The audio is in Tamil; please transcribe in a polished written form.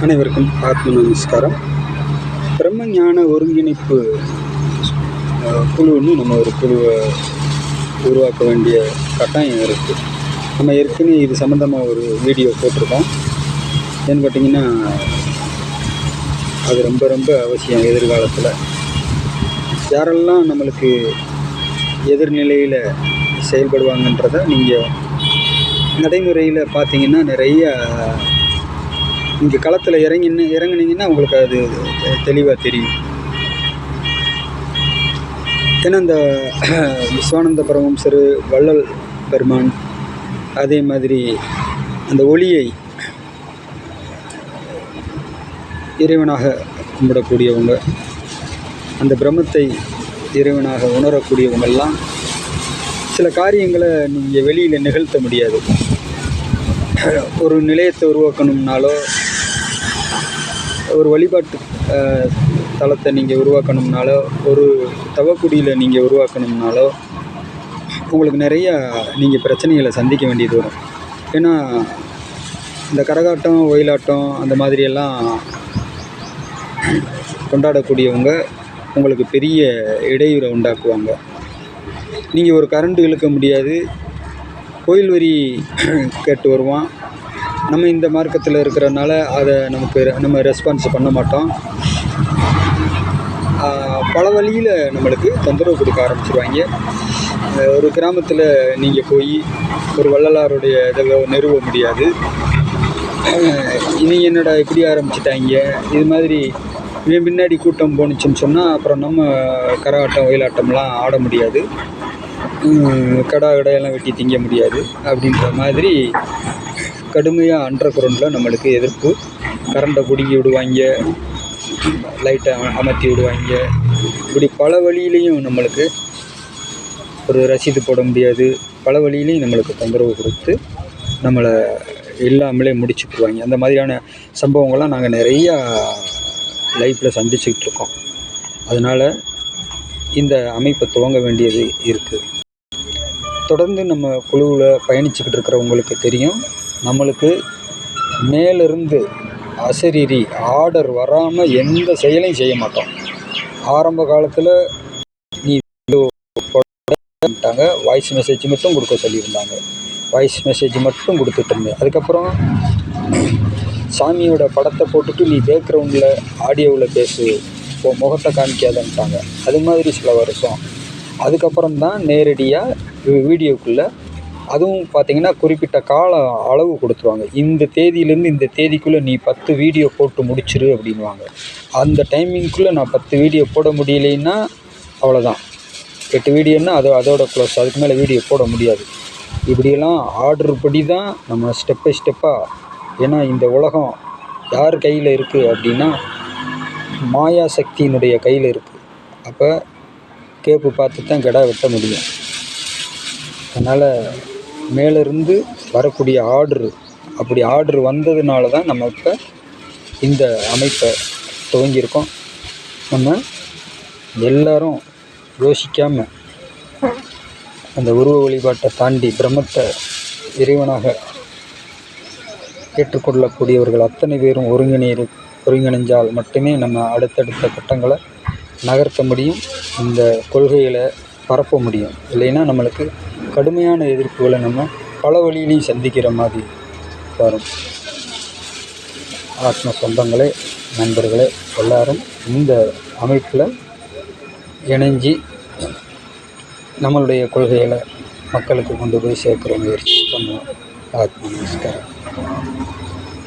அனைவருக்கும் ஆத்ம நமஸ்காரம். பிரம்மஞான ஒருங்கிணைப்பு குழுன்னு நம்ம ஒரு குழுவை உருவாக்க வேண்டிய கட்டாயம் இருக்குது. நம்ம ஏற்கனவே இது சம்மந்தமாக ஒரு வீடியோ போட்டிருக்கோம். ஏன்னு கேட்டிங்கன்னா அது ரொம்ப ரொம்ப அவசியம். எதிர்காலத்தில் யாரெல்லாம் நம்மளுக்கு எதிர்நிலையில் செயல்படுவாங்கன்றதை நீங்கள் நடைமுறையில் பார்த்தீங்கன்னா நிறைய இங்கே களத்தில் இறங்குனீங்கன்னா உங்களுக்கு அது தெளிவாக தெரியும். ஏன்னா இந்த விஸ்வானந்த பரமஹம்சர், வள்ளல் பெருமான், அதே மாதிரி அந்த ஒளியை இறைவனாக கும்பிடக்கூடியவங்க, அந்த பிரம்மத்தை இறைவனாக உணரக்கூடியவங்கெல்லாம் சில காரியங்களை நீங்கள் வெளியில் நிகழ்த்த முடியாது. ஒரு நிலையத்தை உருவாக்கணும்னாலோ, ஒரு வழிபாட்டு தலத்தை நீங்கள் உருவாக்கணும்னாலோ, ஒரு தவக்குடியில் நீங்கள் உருவாக்கணும்னாலோ உங்களுக்கு நிறையா நீங்கள் பிரச்சனைகளை சந்திக்க வேண்டியது வரும். ஏன்னா இந்த கரகாட்டம், ஒயிலாட்டம் அந்த மாதிரியெல்லாம் கொண்டாடக்கூடியவங்க உங்களுக்கு பெரிய இடையூறை உண்டாக்குவாங்க. நீங்கள் ஒரு கரண்ட் இழுக்க முடியாது, கோயில் வரி கேட்டு வருவான். நம்ம இந்த மார்க்கத்தில் இருக்கிறனால அதை நம்ம ரெஸ்பான்ஸ் பண்ண மாட்டோம். பல வழியில் நம்மளுக்கு தொந்தரவு கொடுக்க ஆரம்பிச்சிருவாங்க. ஒரு கிராமத்தில் நீங்கள் போய் ஒரு வள்ளலாருடைய இதை நிறுவ முடியாது. இனி என்னடா இப்படி ஆரம்பிச்சிட்டாங்க, இது மாதிரி இவன் பின்னாடி கூட்டம் போணுச்சுன்னு சொன்னால் அப்புறம் நம்ம கரகாட்டம், ஒயிலாட்டம்லாம் ஆட முடியாது, கடையெல்லாம் வெட்டி திங்க முடியாது அப்படின்ற மாதிரி கடுமையாக அண்டர் கிரவுண்டில் நம்மளுக்கு எதிர்ப்பு. கரண்டை பிடுங்கி விடுவாங்க, லைட்டை அமர்த்தி விடுவாங்க. இப்படி பல வழியிலையும் நம்மளுக்கு ஒரு ரசீது போட முடியாது. பல வழியிலையும் நம்மளுக்கு தொந்தரவு கொடுத்து நம்மளை இல்லாமலே முடிச்சுக்குவாங்க. அந்த மாதிரியான சம்பவங்கள்லாம் நாங்கள் நிறையா லைஃப்பில் சந்திச்சுக்கிட்டு இருக்கோம். அதனால் இந்த அமைப்பை துவங்க வேண்டியது இருக்குது. தொடர்ந்து நம்ம குழுவில் பயணிச்சுக்கிட்டு இருக்கிறவங்களுக்கு தெரியும், நம்மளுக்கு மேலிருந்து அசரீரி ஆர்டர் வராமல் எந்த செயலையும் செய்ய மாட்டோம். ஆரம்ப காலத்தில் நீ போட்டாங்க, வாய்ஸ் மெசேஜ் மட்டும் கொடுக்க சொல்லியிருந்தாங்க. வாய்ஸ் மெசேஜ் மட்டும் கொடுத்துட்டு இருந்தேன். அதுக்கப்புறம் சாமியோட படத்தை போட்டுட்டு நீ பேக்ரவுண்டில் ஆடியோவில் பேசு, முகத்தை காமிக்காதன்ட்டாங்க. அது மாதிரி சில வருஷம். அதுக்கப்புறம் தான் நேரடியாக வீடியோக்குள்ளே, அதுவும் பார்த்திங்கன்னா குறிப்பிட்ட கால அளவு கொடுத்துருவாங்க. இந்த தேதியிலேருந்து இந்த தேதிக்குள்ளே நீ 10 வீடியோ போட்டு முடிச்சிரு அப்படின்வாங்க. அந்த டைமிங்குள்ளே நான் 10 வீடியோ போட முடியலைன்னா அவ்வளோதான், 8 வீடியோன்னா அதோட க்ளோஸ், அதுக்கு மேலே வீடியோ போட முடியாது. இப்படியெல்லாம் ஆர்டர் படி தான் நம்ம ஸ்டெப் பை ஸ்டெப்பாக. ஏன்னா இந்த உலகம் யார் கையில் இருக்குது அப்படின்னா மாயா சக்தியினுடைய கையில் இருக்குது. அப்போ கேப்பு பார்த்து தான் கெடா வெட்ட முடியும். அதனால் மேலிருந்து வரக்கூடிய அப்படி ஆர்டர் வந்ததுனால தான் நம்ம இப்போ இந்த அமைப்பை துவங்கியிருக்கோம். நம்ம எல்லோரும் யோசிக்காமல் அந்த உருவ வழிபாட்டை தாண்டி பிரம்மத்தை இறைவனாக ஏற்றுக்கொள்ளக்கூடியவர்கள் அத்தனை பேரும் ஒருங்கிணைஞ்சால் மட்டுமே நம்ம அடுத்தடுத்த கட்டங்களை நகர்த்த முடியும், இந்த கொள்கைகளை பரப்ப முடியும். இல்லைன்னா நம்மளுக்கு கடுமையான எதிர்ப்புகளை நம்ம பல வழியிலையும் சந்திக்கிற மாதிரி வரும். ஆத்ம சொந்தங்களே, நண்பர்களே, எல்லாரும் இந்த அமைப்பில் இணைஞ்சி நம்மளுடைய கொள்கைகளை மக்களுக்கு கொண்டு போய் சேர்க்குற முயற்சி பண்ணுவோம். ஆத்ம நமஸ்காரம்.